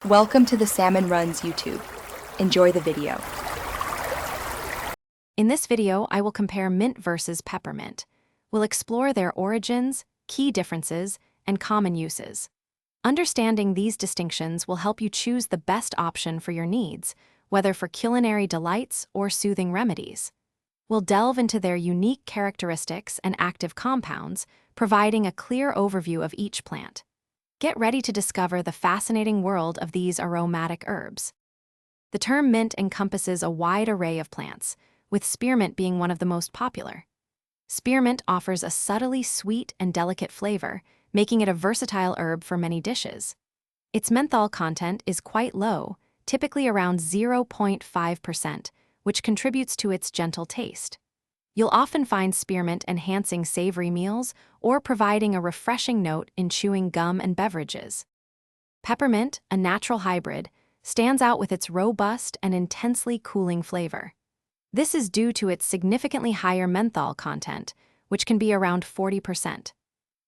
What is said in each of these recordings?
Welcome to the Salmon Runs YouTube. Enjoy the video. In this video, I will compare mint versus peppermint. We'll explore their origins, key differences, and common uses. Understanding these distinctions will help you choose the best option for your needs, whether for culinary delights or soothing remedies. We'll delve into their unique characteristics and active compounds, providing a clear overview of each plant. Get ready to discover the fascinating world of these aromatic herbs. The term mint encompasses a wide array of plants, with spearmint being one of the most popular. Spearmint offers a subtly sweet and delicate flavor, making it a versatile herb for many dishes. Its menthol content is quite low, typically around 0.5%, which contributes to its gentle taste. You'll often find spearmint enhancing savory meals or providing a refreshing note in chewing gum and beverages. Peppermint, a natural hybrid, stands out with its robust and intensely cooling flavor. This is due to its significantly higher menthol content, which can be around 40%.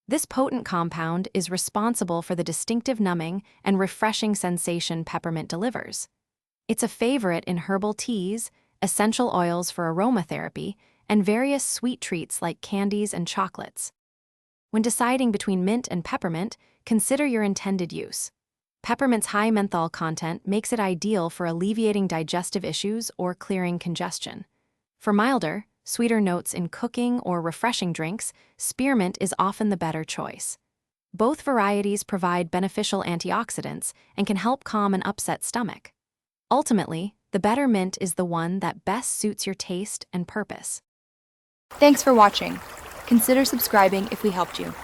This potent compound is responsible for the distinctive numbing and refreshing sensation peppermint delivers. It's a favorite in herbal teas, essential oils for aromatherapy, and various sweet treats like candies and chocolates. When deciding between mint and peppermint, consider your intended use. Peppermint's high menthol content makes it ideal for alleviating digestive issues or clearing congestion. For milder, sweeter notes in cooking or refreshing drinks, spearmint is often the better choice. Both varieties provide beneficial antioxidants and can help calm an upset stomach. Ultimately, the better mint is the one that best suits your taste and purpose. Thanks for watching. Consider subscribing if we helped you.